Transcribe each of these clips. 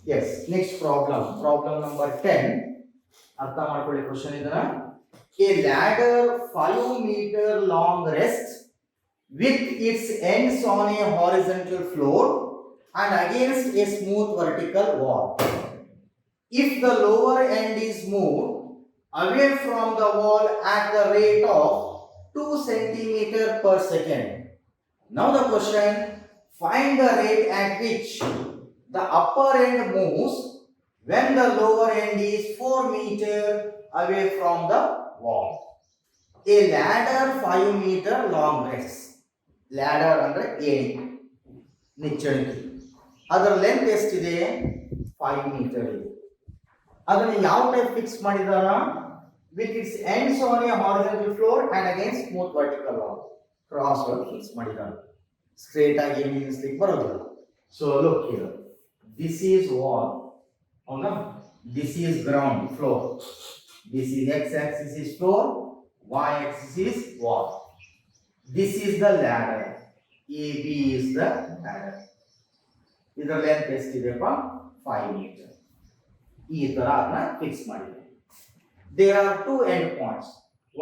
Yes, next problem. Problem number 10. Artha ಮಾಡ್ಕೊಳ್ಳಿ question ಇದನ್ನ. A ladder 5 meter long rests with its ends on a horizontal floor and against a smooth vertical wall. If the lower end is moved away from the wall at the rate of 2 centimeters per second. Now the question, find the rate at which the upper end moves when the lower end is 4 meters away from the wall. A ladder 5 meter long rests. Ladder ಅಂದ್ರೆ ಏಣಿ ನಿಚ್ಚಣಿಕೆ. ಅದರ length ಎಷ್ಟಿದೆ? 5 metre ಇದೆ. ಅದನ್ನು ಯಾವ type fix ಮಾಡಿದಾರ? With its ends on a horizontal floor and against smooth vertical wall. Cross word fix ಮಾಡಿದಾರೆ. Straight ಆಗಿ ಏನು ನಿಲ್ಲಿಸ್ಲಿಕ್ಕೆ ಬರೋದಿಲ್ಲ. So look here. This is wall. Okay? This is ground floor. This is x-axis is floor, y-axis is wall. This is the ladder. AB is the ladder. ಇದರ length ಎಷ್ಟಿದೆಪ್ಪ? 5 metre. ಈ ತರ ಅದನ್ನ fix ಮಾಡಿದೆ. There are two end points.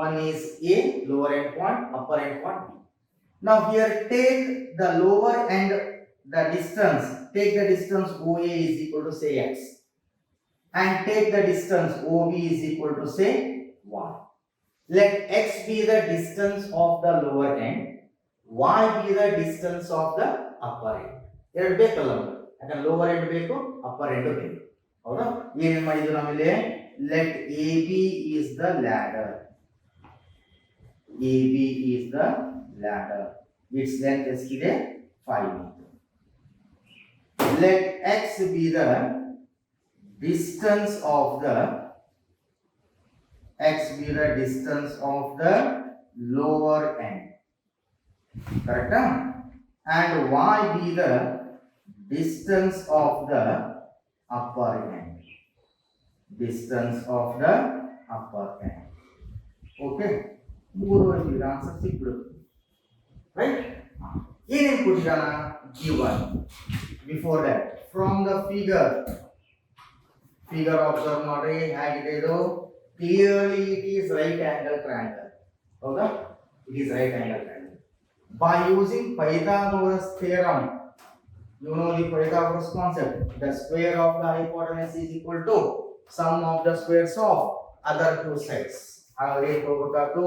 One is A, lower end point, upper end point B. Now here take the lower end, the distance. Take the distance OA is equal to say x. And take the distance OB is equal to say y. Let x be the distance of the lower end, y be the distance of the upper end. ಎರಡು ಬೇಕಲ್ಲ, ಯಾಕಂದ್ರೆ lower end ಬೇಕು, upper end ಬೇಕು. ಹೌದಾ? ಏನೇನು ಮಾಡಿದ್ವಿ ನಾವಿಲ್ಲಿ? Let A B is the ladder. A B is the ladder. Its length ಎಷ್ಟಿದೆ? 5 metre. Let x be the distance of the lower end. Correct? And y be the distance of the upper end. Okay? ಮೂರು ಇಲ್ಲಿ answer ಸಿಕ್ಬಿಡುತ್ತೆ. Right? ಏನೇನು ಕೊಟ್ಟಿದ್ದಾನ? given. Before that, from the figure observe ಮಾಡ್ರಿ ಹೇಗಿದೆ ಇದು. Clearly it is right angle triangle. ಹೌದಾ? It is right angle triangle. By using Pythagoras theorem, you know the Pythagoras concept. The square of the hypotenuse is equal to sum of the squares of other two sides. ಹಾಗಾದ್ರೆ ಹೋಗಬೇಕಾಯ್ತು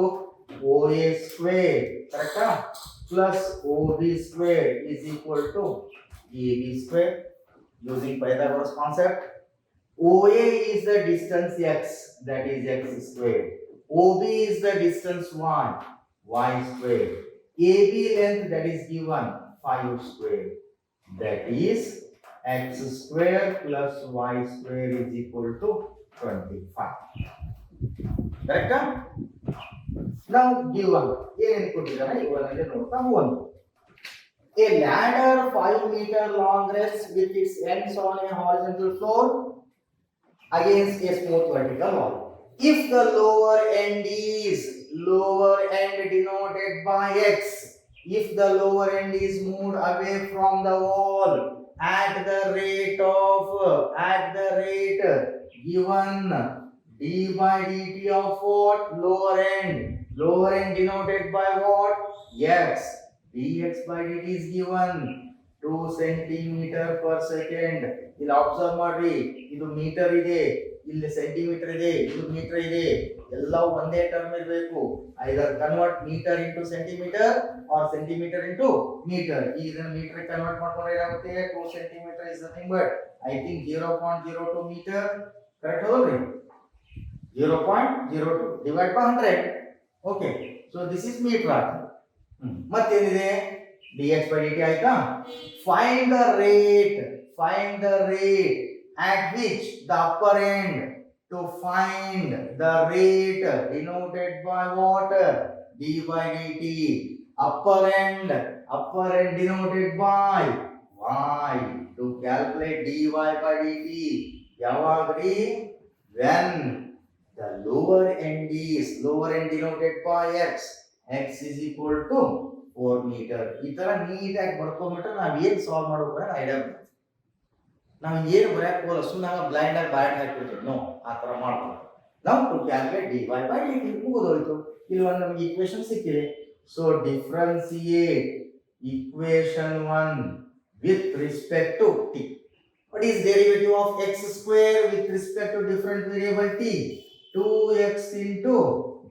OA square, correct? Plus OB square is equal to AB square. Using Pythagoras concept, OA is the distance x, that is x square. OB is the distance y square. AB length, that is given 5 square, that is x square plus y square is equal to 25. Correct? Now given ಏನು ಕೊಟ್ಟಿದ್ದಾರೆ ಇವರಲ್ಲಿ ನೋಡ್ತಾ ಹೋಗೋಣ. A ladder 5 meter long rests with its ends on a horizontal floor against a smooth vertical wall. If the lower end denoted by x, if the lower end is moved away from the wall at the rate given d by dt of what? Lower end denoted by what? X. dx by dt is given 2 centimeter per second. ಇಲ್ಲಿ observe ಮಾಡ್ರಿ, ಇದು metre ಇದೆ, ಇಲ್ಲಿ centimetre ಇದೆ, ಇದು metre ಇದೆ, ಎಲ್ಲ ಒಂದೇ ಟರ್ಮ್ ಇರಬೇಕು. Either convert metre into centimetre or centimetre into metre. ಈಗ ಇದನ್ನ ಮೀಟರ್ ಕನ್ವರ್ಟ್ ಮಾಡ್ಕೊಂಡ್ರೆ ಏನಾಗುತ್ತೆ? 2 centimetre is nothing but I think 0.02 metre. Correct ಹೋಗ್ರಿ? 0.02 divide by 100. Okay, so this is metre. ಮತ್ತೇನಿದೆ? dx by dt ಆಯ್ತಾ? Find the rate at which the upper end, to find the rate denoted by what? d by dt. upper end denoted by y. To calculate dy by dt, ಯಾವಾಗ್ರಿ? when the lower end denoted by x is equal to 4 meter. ಈ ತರ ನೀಟಾಗಿ ಬರ್ಕೊಂಡ್ಬಿಟ್ರೆ ನಾವು ಏನು solve ಮಾಡಬೇಕು ಅನ್ನೋ idea ಬರುತ್ತೆ. ನಾವು ಏನು ಬರೆಯಕ್ಕೆ ಹೋಗಲ್ಲ, ಸುಮ್ಮನೆ ಬ್ಲೈಂಡ್ ಆಗಿ ಬ್ಯಾಟ್ ಹಾಕ್ಬಿಡ್ತೀವಿ. ನೋ, ಆ ಥರ ಮಾಡ್ಬೋದು. ನಾವು to calculate dy by dt ಮುಗಿದೋಯ್ತು. ಇಲ್ಲಿ ಒಂದು ನಮಗೆ ಈಕ್ವೇಶನ್ ಸಿಕ್ಕಿದೆ. So differentiate equation 1 with respect to t. What is derivative of x square with respect to different variable t? 2x into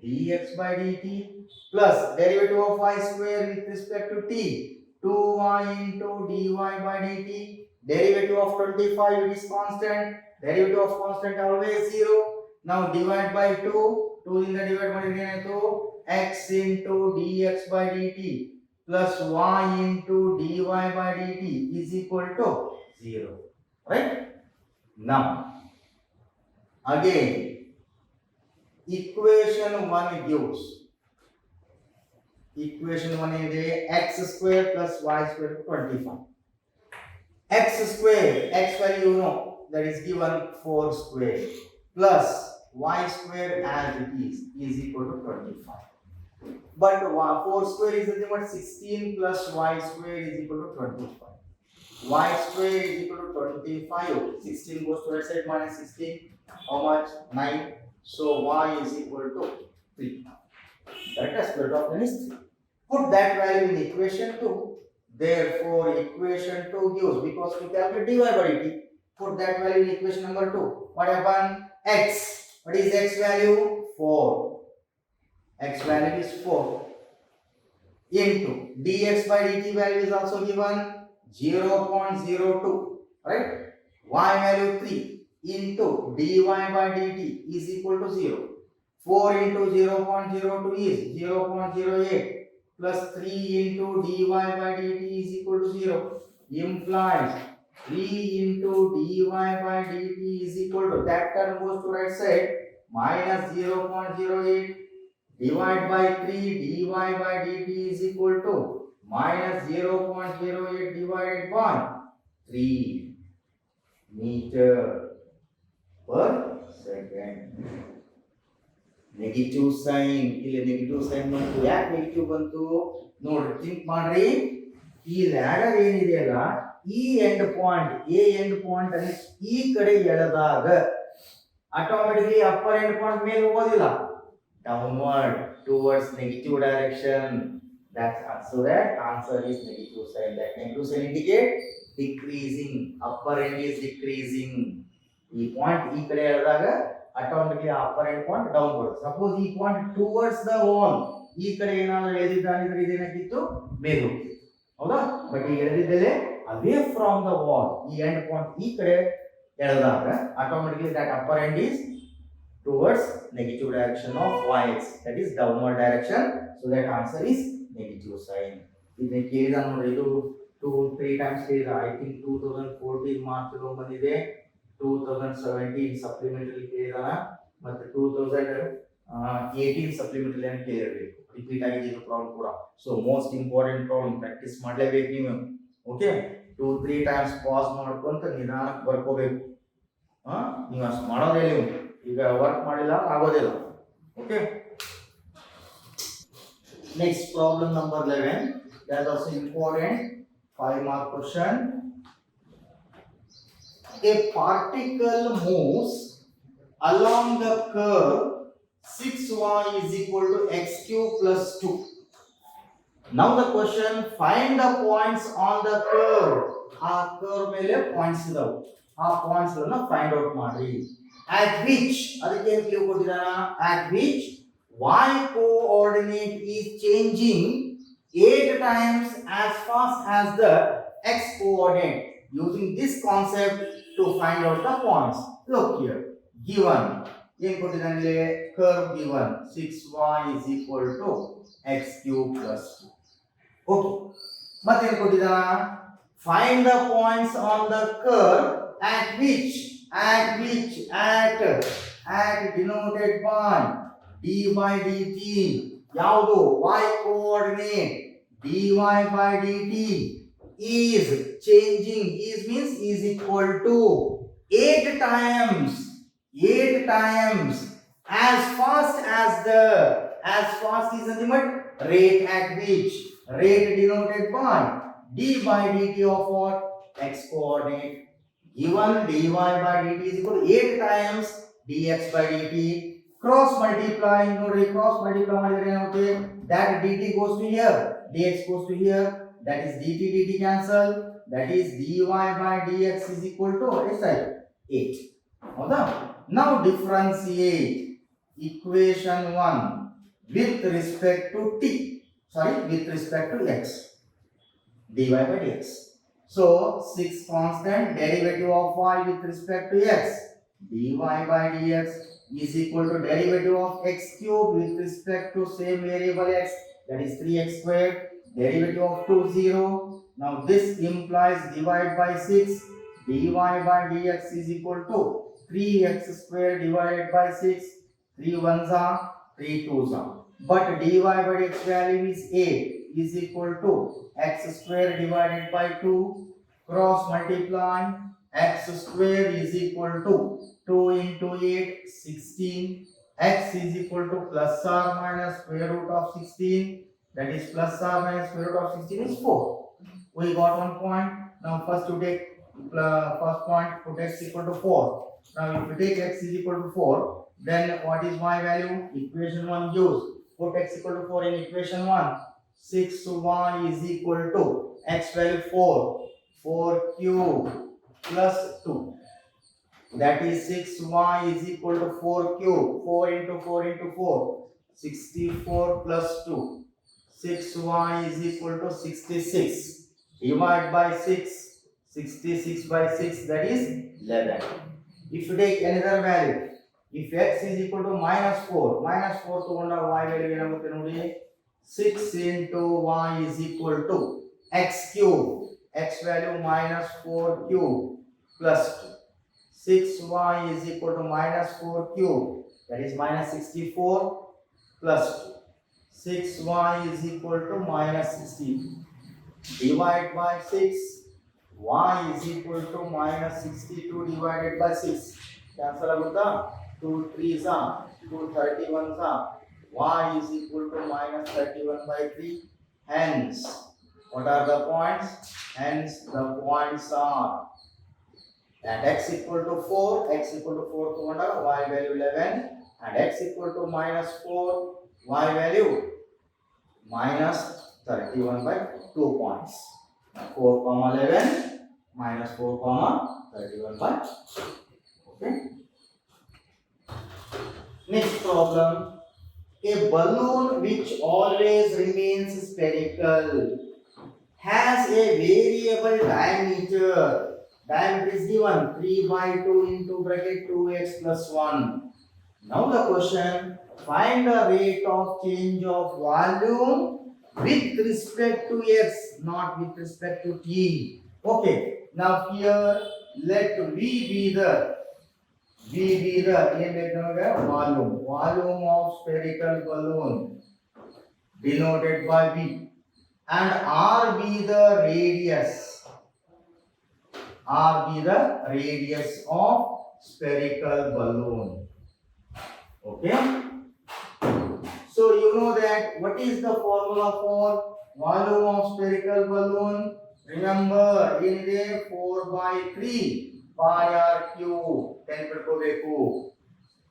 dx by dt plus derivative of y square with respect to t, 2y into dy by dt. Derivative of 25, it is constant. Derivative of constant always 0. Now divide by 2. 2 in the divide by x into dx by dt plus y into dy by dt is equal to 0. Right? Now, again, equation 1 gives, equation 1 is x square plus y square 25. X square, x value you know, that is given 4 square plus y square as it is equal to 25. But 4 square is nothing but 16 plus y square is equal to 25. Y square is equal to 25. 16 goes to right side minus 16. How much? 9. So y is equal to 3. Correct? Square root of 10 is 3. Put that value in equation 2. Therefore, equation 2 gives, because we calculate dy by dt. Put that value in equation number 2. What happened? X. What is x value? 4. X value is 4 into dx by dt value is also given 0.02, right? Y value 3 into dy by dt is equal to 0. 4 into 0.02 is 0.08 plus 3 into dy by dt is equal to 0. Implies 3 into dy by dt is equal to, that term goes to right side, minus 0.08 divide by 3 dy by dt is equal to minus 0.08 divided by 3 meter per second. Negative sign, ಇಲ್ಲಿ negative sign ಬಂತು. ಯಾಕೆ negative ಬಂತು ನೋಡ್ರಿ, think ಮಾಡ್ರಿ. ಈ ladder ಏನಿದೆಯಲ್ಲ, ಈ end point, A end point ಅನ್ನು ಈ ಕಡೆ ಎಳೆದಾಗ ಆಟೋಮೆಟಿಕಲಿ ಅಪ್ಪರ್ ಎಂಡ್ ಪಾಯಿಂಟ್ ಮೇಲೆ ಹೋಗೋದಿಲ್ಲ, downward towards negative direction. So that answer is negative sign. That negative sign indicate decreasing. Upper end is decreasing. ಈ ಪಾಯಿಂಟ್ ಈ ಕಡೆ ಎಳೆದಾಗ automatically upper end point down ಬರುತ್ತೆ. ಸಪೋಸ್ ಈ ಪಾಯಿಂಟ್ ಟುವರ್ಡ್ಸ್ ದ ವಾಲ್, ಈ ಕಡೆ ಏನಾದರೂ ಎಳೆದಿದ್ದಾನಿದ್ರೆ ಇದೇನಾಗಿತ್ತು, ಮೇಲೆ ಹೋಗ್ತಿತ್ತು, ಹೌದಾ? ಬಟ್ ಈಗ ಎಳೆದಿದ್ದೇನೆ ಅವೇ ಫ್ರಮ್ ದ ವಾಲ್, ಈ ಎಂಡ್ ಪಾಯಿಂಟ್ ಈ ಕಡೆ ಎಳೆದಾಗ automatically that upper end is towards negative direction of y-x, that is downward direction. So that answer is negative sign. ಇದನ್ನ ಕೇಳಿದ ನೋಡಿ, ಇದು 2-3 times ಕೇಳಿದ. I think 2014 ಮಾರ್ಚ್ ಅಲ್ಲಿ ಬಂದಿದೆ, 2017 ಸಪ್ಲಿಮೆಂಟರಿ ಕೇಳಿದ, ಮತ್ತೆ 2018 ಸಪ್ಲಿಮೆಂಟರಿ ಅಂತ ಕೇಳಿರಬೇಕು. ರಿಪೀಟ್ ಆಗಿದೆ ಇದು ಪ್ರಾಬ್ಲಮ್ ಕೂಡ. So most important problem, practice ಮಾಡಲೇಬೇಕು ನೀವು. ಓಕೆ, 2-3 times ಪಾಸ್ ಮಾಡ್ಕೊಂತ ನಿಧಾನಕ್ಕೆ ಬರ್ಕೋಬೇಕು. ನೀವು ಅಷ್ಟು ಮಾಡೋದೇ ನೀವು, ಈಗ ವರ್ಕ್ ಮಾಡಿಲ್ಲ ಆಗೋದಿಲ್ಲ. Okay, next problem number 11. that is also important 5 mark question. A particle moves along the curve 6y is equal to x cube plus 2. Now the question, find the points on the curve. ಆ curve ಮೇಲೆ points ಇದಾವೆ, ಆ points ಗಳನ್ನ find out ಮಾಡಿ. At which, ಅದಕ್ಕೆ ಏನು clue ಕೊಟ್ಟಿದ್ದಾನ, at which y coordinate is changing 8 times as fast as the x coordinate. Using this concept to find out the points. Look here, given ಏನು ಕೊಟ್ಟಿದ್ದಾನೆ, curve given 6y is equal to x cube plus 2. Okay, ಮತ್ತೆ ಏನು ಕೊಟ್ಟಿದ್ದಾನ, find the points on the curve at which denoted by d by dt. ಯಾವುದು y coordinate dy by dt is changing, is means is equal to 8 times as fast as the, as fast is nothing but rate at which, rate denoted by d by dt of what, x coordinate. given dy by dt is equal to 8 times dx by dt. Cross multiply, cross multiply ಮಾಡಿದ್ರೆ ಏನಾಗುತ್ತೆ, that dt goes to here, dx goes to here, that is dt cancel, that is dy by dx is equal to ಎಷ್ಟು 8. ಹೌದಾ? Now differentiate equation 1 with respect to with respect to x, dy by dx. So 6 constant derivative of y with respect to x, dy by dx is equal to derivative of x cube with respect to same variable x, that is 3x squared, derivative of 2 0. Now this implies divide by 6, dy by dx is equal to 3x squared divided by 6, 3 1s are 3 2s are, but dy by dx value is 8 is equal to x squared divided by 2, cross multiply, x squared is equal to 2 into 8 16, x is equal to plus or minus square root of 16, that is plus or minus square root of 16 is 4. We got one point. Now first you take first point, put x equal to 4. Now if you take x is equal to 4, then what is y value? Equation 1 use. Put x equal to 4 in equation 1. 6y is equal to x value 4 cube plus 2. That is 6y is equal to 4 cube. 4 into 4 into 4. 64 plus 2. 6y is equal to 66. Divide by 6. 66 by 6, that is 11. If you take another value, if x is equal to minus 4 ತಗೊಂಡ y value ಏನಾಗುತ್ತೆ ನೋಡಿ, 6 into y is equal to x cube, x value minus 4 cube plus 2. 6y is equal to minus 4 cube, that is minus 64 plus 2. 6y is equal to minus 16. Divide by 6, y is equal to minus 62 divided by 6. Cancel agutta, 2 3s are 2 31s are, y is equal to minus 31 by 3. Hence, what are the points? Hence the points are that x equal to 4 ತಗೊಂಡ y value 11, and x equal to minus 4, y value minus 31 by 2 points. 4 comma 11 minus 4 comma 31 by 2. Okay. Next problem. A balloon which always remains spherical has a variable diameter. Diameter is given 3 by 2 into bracket 2x plus 1. Now the question, find the rate of change of volume with respect to x, not with respect to t. Okay, now here let V be the volume of spherical balloon denoted by V, and R be the radius of spherical balloon. Okay, so you know that what is the formula for volume of spherical balloon? Remember, ಏನಿದೆ 4 by 3 pi r cube. ನೆನಪಿಟ್ಕೋಬೇಕು.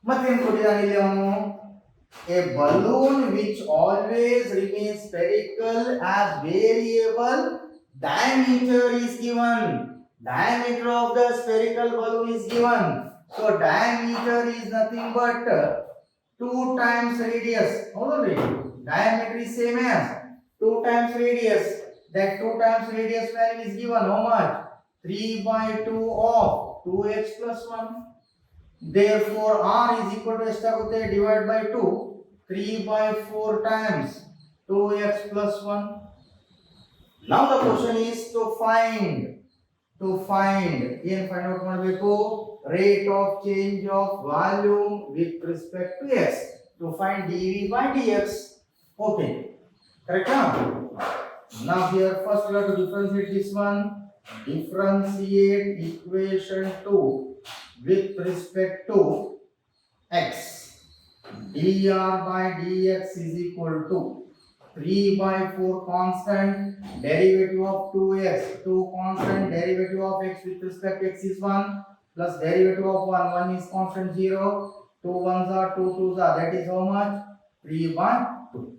ಮತ್ತೇನು ಕೊಟ್ಟಿದ್ದಾನೆ ಇಲ್ಲಿ ಅವನು? A balloon which always remains spherical as variable diameter is given. Diameter of the spherical balloon is given. So diameter is nothing but 2 times radius. Hold on, diameter is same as 2 times radius. That 2 times radius value is given how much? 3 by 2 of 2x plus 1. Therefore r is equal to estagutte divide by 2, 3 by 4 times 2x plus 1. Now the question is to find ಏನು find out ಮಾಡಬೇಕು? rate of change of volume with respect to x. To find dv by dx. Okay, correct? Now here first we have to differentiate this one. Differentiate equation 2 with respect to x. dr by dx is equal to 3 by 4 constant, derivative of 2x, 2 constant, derivative of x with respect to x is 1, plus derivative of 1, 1 is constant 0, 2 ones are 2 twos are, that is how much? 3 by 2.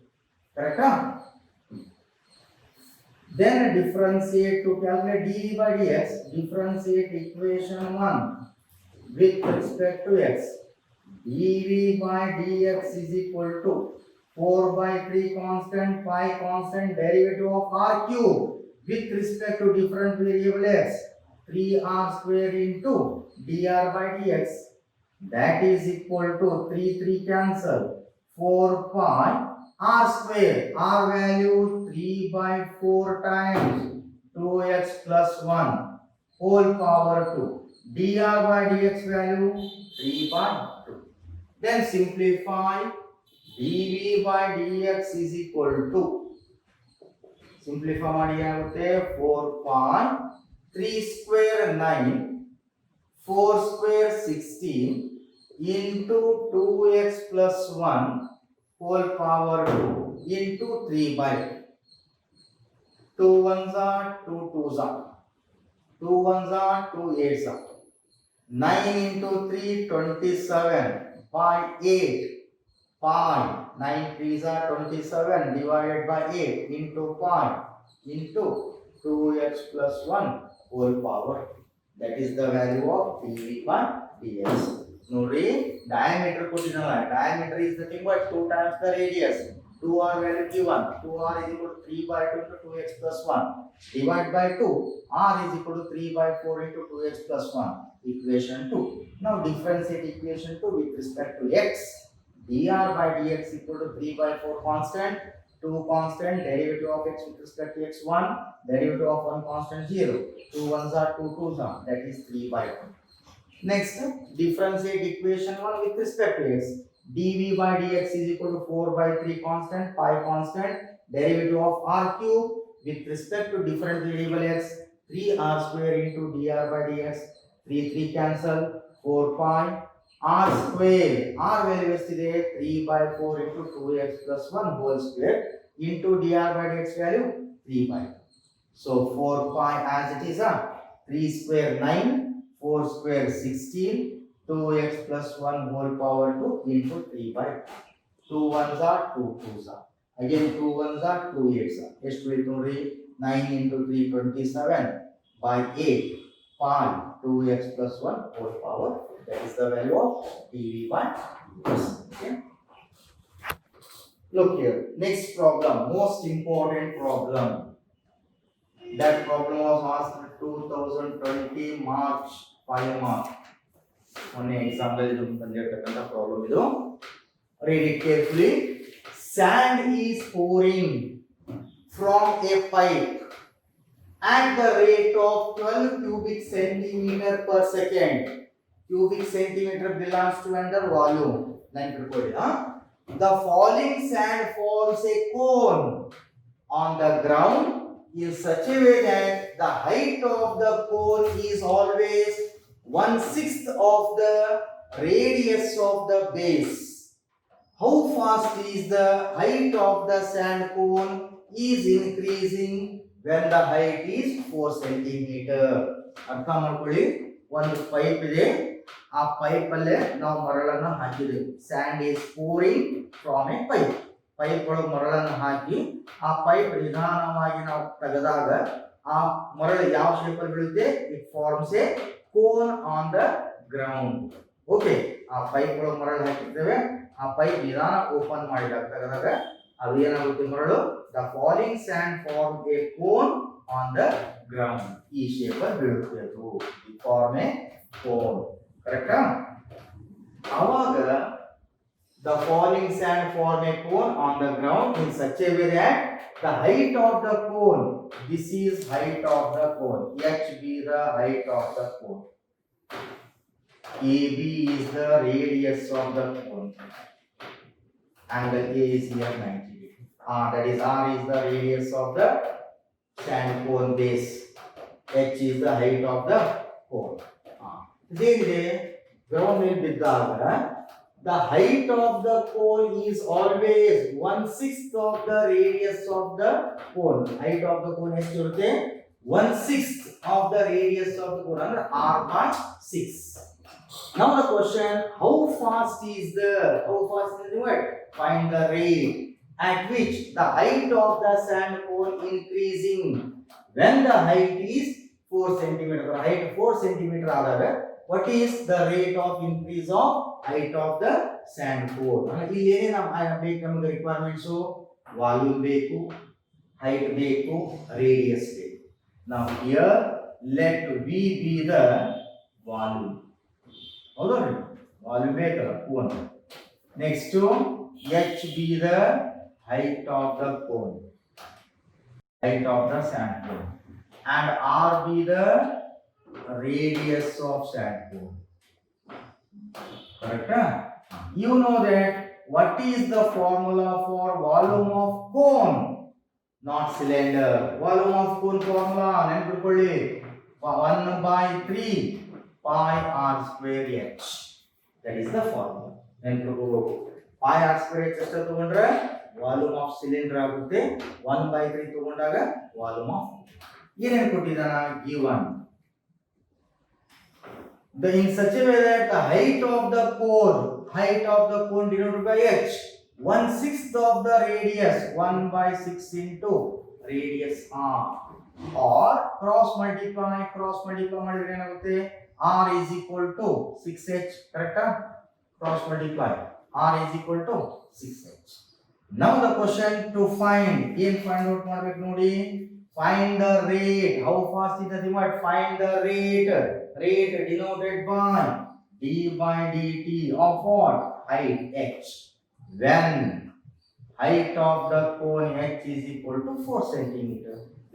Correct? Huh? Then differentiate to calculate dv by dx, differentiate equation 1 with respect to x. dv by dx is equal to 4 by 3 constant, pi constant, derivative of r cube with respect to different variable x, 3r square into dr by dx, that is equal to 3 cancel, 4 pi r square, r value 3 by 4 times 2x plus 1 whole power 2, dr by dx value 3 by 2. Then simplify, dv by dx is equal to, simplify ಮಾಡಿ ಆಗುತ್ತೆ 4 pi 3 square 9 4 square 16 into 2x plus 1 whole power 2 into 3 by 2 ones are 2 twos are, 2 ones are 2 eights are, 9 into 3 27 by 8 pi, 9 threes are 27 divided by 8 into pi into 2x plus 1 whole power. That is the value of dv by dx. Nodri, diameter ಕೊಟ್ಟಿದ್ದಲ್ಲ, diameter is nothing but 2 times the radius. 2r value given, 2r is equal to 3 by 2 into 2x plus 1 divided by 2, r is equal to 3 by 4 into 2x plus 1, equation 2. Now differentiate equation 2 with respect to x. dr by dx equal to 3 by 4 constant, 2 constant, derivative of x with respect to x1, derivative of 1 constant 0, 2 ones are 2 twos are, that is 3 by 2. Next, differentiate equation 1 with respect to x. dv by dx is equal to 4 by 3 constant, pi constant, derivative of r cube with respect to different variable x, 3r square into dr by dx, 3 cancel, 4 pi r square, r value ಎಷ್ಟಿದೆ 3 by 4 into 2x plus 1 whole square into dr by dx value 3 by 2. So 4 pi as it is, 3 square 9, 4 square 16, 2x plus 1 whole power 2 into 3 by 2. 2 ones are 2 twos are. Again 2 ones are 2 eights are. ಎಷ್ಟು ಉಳಿತು ನೋಡಿ, 9 into 3 27 by 8 pi 2x plus 1 whole power. That is the value of dv by dx. Okay. Look here. Next problem, most important problem. That problem was asked 2020 March 5 mark. ಮೊನ್ನೆ exam ದಲ್ಲಿ ಬಂದಿರತಕ್ಕಂತ problem ಇದು. Read it carefully. Sand is pouring from a pipe at the rate of 12 cubic centimeter per second. Cubic centimeter belongs to under volume. Line put the falling sand forms a cone on the ground in such a way that the height of the cone is always 1/6 of the radius of the base. How fast is the height of the sand cone is increasing when the height is 4 centimeter. ಅರ್ಥ ಮಾಡ್ಕೊಳ್ಳಿ, ಒಂದು pipe ಇದೆ, ಆ pipe ಅಲ್ಲೇ ನಾವು ಮರಳನ್ನ ಹಾಕಿದ್ದೀವಿ. Sand is pouring from a pipe. Pipe ಒಳಗೆ ಮರಳನ್ನು ಹಾಕಿ ಆ ಪೈಪ್ ನಿಧಾನವಾಗಿ ನಾವು ತೆಗೆದಾಗ ಆ ಮರಳು ಯಾವ ಶೇಪ್ ಅಲ್ಲಿ ಬೀಳುತ್ತೆ, it forms a cone on the ground. Okay, ಆ ಪೈಪ್ ಒಳಗೆ ಮರಳು ಹಾಕಿರ್ತೇವೆ, ಆ ಪೈಪ್ ನಿಧಾನ ಓಪನ್ ಮಾಡಿದಾಗ ತೆಗೆದಾಗ ಅದು ಏನಾಗುತ್ತೆ, ಮರಳು the falling sand form a cone on the ground. ಈ ಶೇಪ್ ಅಲ್ಲಿ ಬೀಳುತ್ತೆ, ಅದು ಫಾರ್ಮ್ ಎ ಕೋನ್. ಕರೆಕ್ಟಾ? ಆವಾಗ the falling sand form a cone on the ground in such a way that the height of the cone, this is height of the cone, h be the height of the cone, ab is the radius of the cone, angle a is here 90 degree, that is r is the radius of the sand cone base, h is the height of the cone. ಇದೇನಿದೆ, ground ಮೇಲೆ ಬಿದ್ದಾಗ the height of the cone is always 1/6 of the radius of the cone. Height of the cone ಎಷ್ಟಿರುತ್ತೆ 1/6 of the radius of the cone ಅಂದ್ರೆ r by 6. Now the question, how fast is the what? Find the rate at which the height of the sand cone increasing. When the height is 4 cm, height 4 cm ಆದಾಗ what is the rate of increase of height of the sand cone? ಇಲ್ಲಿ ಏನೇನು ಬೇಕು ನಮಗೆ requirements, volume ಬೇಕು, height ಬೇಕು, radius ಬೇಕು. Now here let V be the volume. ಹೌದಾ volume ಬೇಕಲ್ಲ cone. Next H be the height of the cone, height of the sand cone, and R be the radius of sand cone. Correct? You know that what is the formula for volume of cone, not cylinder. Volume of cone formula ನೆನಪಿಟ್ಕೊಳ್ಳಿ 1/3 pi r square h. That is the formula. ನೆನಪಿಟ್ಕೋಬೇಕು. pi r square h ಎಷ್ಟು ತಗೊಂಡ್ರೆ volume of cylinder ಆಗುತ್ತೆ. 1/3 ತಗೊಂಡಾಗ volume of ಏನೇನು ಕೊಟ್ಟಿದ್ದಾನ given. In such a way that the height of the cone denoted by h, 1/6 of the radius, 1/6 into radius r, or cross multiply ಮಾಡಿದ್ರೆ ಏನಾಗುತ್ತೆ r is equal to 6h. correct? Cross multiply r is equal to 6h. Now the question to find out ಮಾಡಬೇಕು ನೋಡಿ. Find the rate. How fast is the divide? Find the rate denoted by d by dt of what? Height h. When height of the cone h is equal to 4 cm.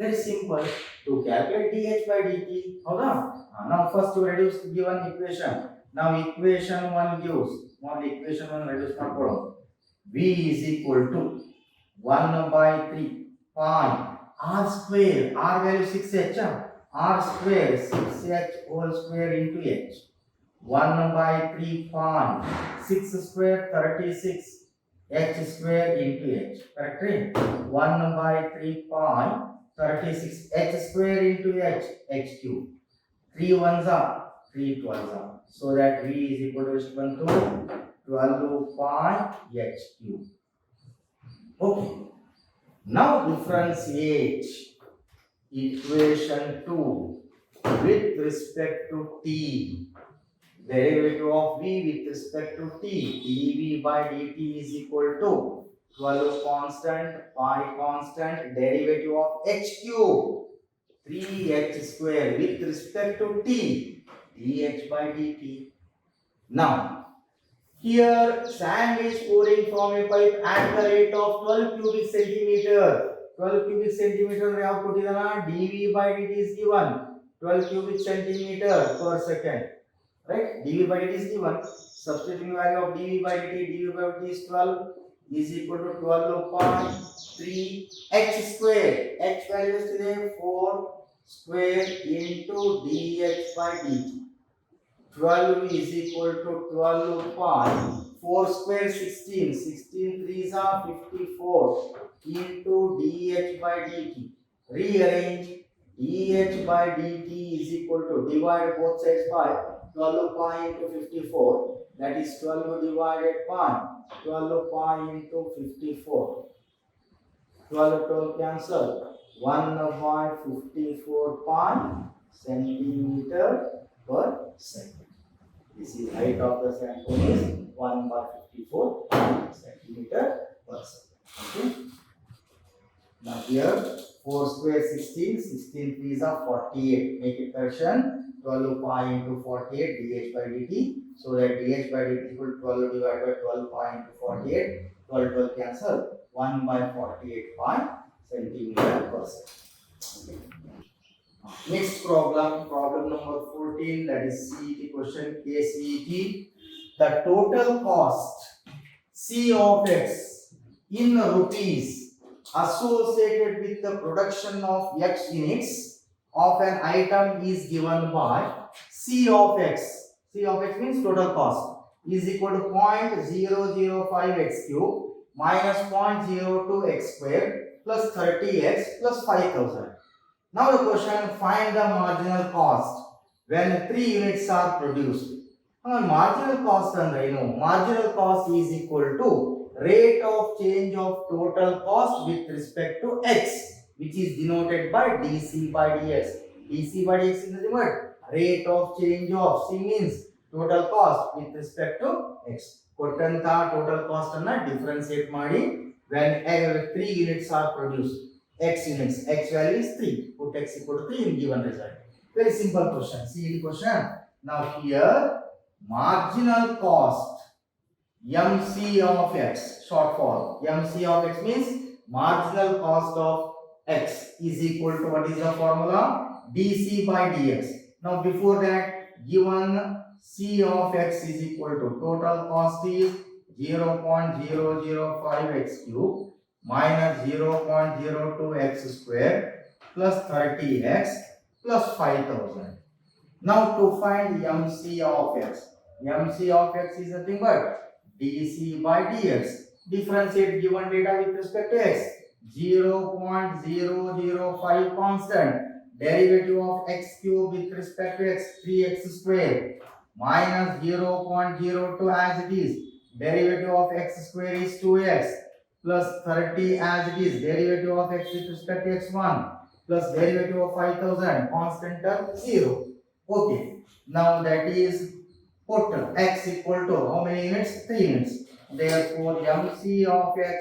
Very simple to calculate dh by dt. ಹೌದಾ? Now first to reduce given equation. Now equation 1 gives, equation 1 reduce ಮಾಡ್ಕೊಳ್ಳೋಣ. V is equal to 1/3 pi r square, r value 6h, r square 6h whole square into h. 1/3 pi 6 square 36 h square into h. Correct? 1/3 pi 36 h square into h cube. 3 ones are 3 12s are, so that V is equal to 12 pi h cube. Okay. Now differentiate equation 2 with respect to t. Derivative of V with respect to t. dV by dt is equal to 12 constant, pi constant, derivative of h cube 3h square with respect to t, dh by dt. Now here sand is pouring from a pipe at the rate of 12 cubic centimeter. 12 cubic centimeter ಯಾವ ಕೊಟ್ಟಿದಾನ? dV by dt is given 12 cubic centimeter per second. Right? dV by dt is given. Substituting value of dV by dt is 12 is equal to 12 pi 3 h square. H value is 4 square into dh by dt. 12 is equal to 12 pi 4 square 16 3s are 54 into dh by dt. Rearrange dh by dt is equal to, divide both sides by 12 pi into 54, that is 12 divided by 12 pi into 54. 12 cancel, 1/54 pi centimeter per second. This is height of the sand cone is 1/54 centimeter per second. Okay. Now here 4 square 16 3s are 48. Make it correction. 12 pi into 48 dh by dt. So that dh by dt is equal to 12 divided by 12 pi into 48. 12 cancel. 1/48 pi centimeter per second. Okay. Next problem number 14, that is CET question, KCET. The total cost C of x in rupees associated with the production of x units of an item is given by C of x. C of x means total cost. is equal to 0.005 x cube minus 0.02 x square plus 30x plus 5000. Now the question, find the marginal cost when 3 units are produced. Marginal cost ಅಂದ್ರೆ ಏನು? Marginal cost is equal to rate of change of total cost with respect to x, which is denoted by dc by dx. dc by dx is nothing but rate of change of, c means total cost with respect to x. ಕೊಟ್ಟಂತ total cost ಅನ್ನ differentiate ಮಾಡಿ when 3 units are produced. X units, x value is 3. Put x equal to 3 in given result. Very simple question. See the question. Now here marginal cost MC of x, short form. MC of x means marginal cost of x is equal to, what is the formula? dc by dx. Now before that, given c of x is equal to total cost is 0.005 x cube minus 0.02 x square plus 30x plus 5000. Now to find MC of x. MC of x is nothing but dc by dx. Differentiate given data with respect to x. 0.005 constant. Derivative of x cube with respect to x, 3x square minus 0.02 as it is. Derivative of x square is 2x plus 30 as it is. Derivative of x with respect to x1 plus derivative of 5000, constant term 0. Okay, now that is put x equal to how many units? 3 units. Therefore MC of x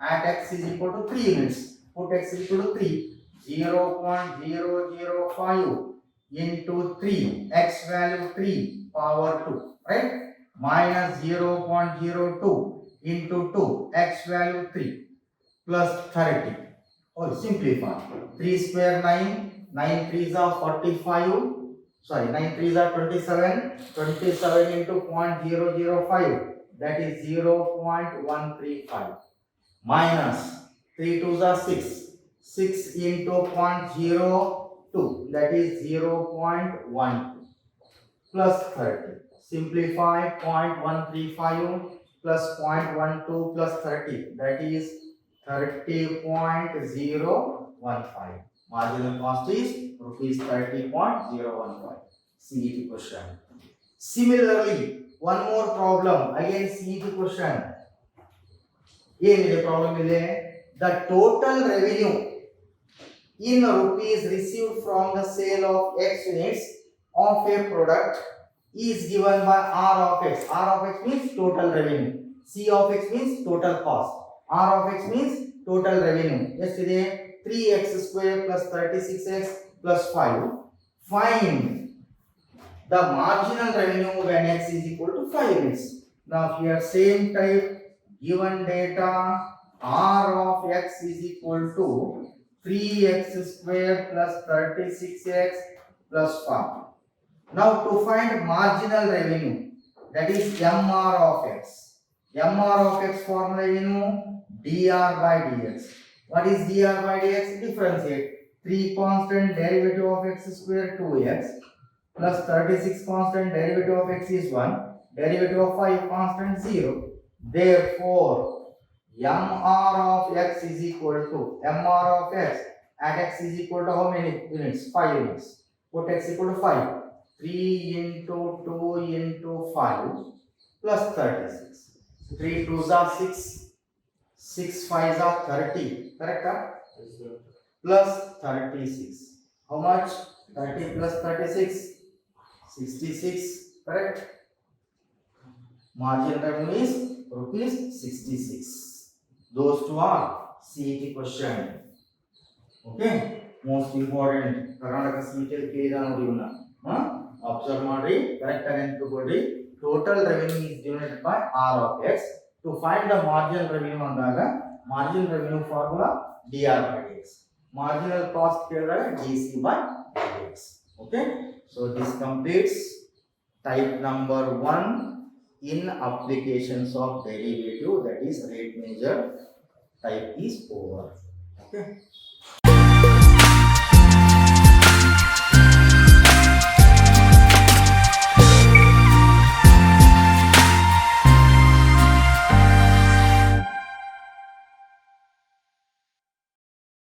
at x is equal to 3 units. Put x equal to 3. 0.005 into 3, x value 3 power 2, right? Minus 0.02 into 2, x value 3 plus 30. Or simplify. 3 square 9, 9 3s are 45. Sorry, 9 3s are 27. 27 into 0.005, that is 0.135. Minus 3 2s are 6. 6 into 0.02, that is 0.12 plus 30. Simplify. 0.135 plus 0.12 plus 30, that is 30.015. Marginal cost is rupees 30.015. CET question. Similarly, one more problem. Again CET question. ಏನಿದೆ problem ಇದೆ? The total revenue in rupees received from the sale of x units of a product is given by R of x. R of x means total revenue. C of x means total cost. R of x means total revenue. Yesterday 3x square plus 36x plus 5. Find the marginal revenue when x is equal to 5 units. Now here same type, given data, R of x is equal to 3x square plus 36x plus 5. Now to find marginal revenue, that is MR of x. MR of x formula dr by dx. What is dr by dx? Differentiate. 3 constant, derivative of x square 2x plus 36 constant, derivative of x is 1, derivative of 5 constant 0. Therefore MR of x is equal to MR of x at x is equal to how many units? 5 units. Put x equal to 5. 3 into 2 into 5 plus 36. 3 2s are 6. 6 5s are 30. Correct? Plus 36. How much? 30 plus 36. 66. Correct? Marginal revenue is rupees 66. Those two are CET question. Okay? Most important. Karnataka CET ಕೇಳಿದ ನೋಡಿ ಇವನ್ನ. Observe ಮಾಡಿ, correct ಆಗಿ ನೆನಪಿಟ್ಕೊಳ್ಳಿ. Total revenue is denoted by R of x. To find the marginal revenue ಅಂದಾಗ marginal revenue formula dr by dx. Marginal cost ಕೇಳಿದಾಗ dc by dx. Okay? So this completes type number 1 in applications of derivative, that is rate measure type is over. Okay.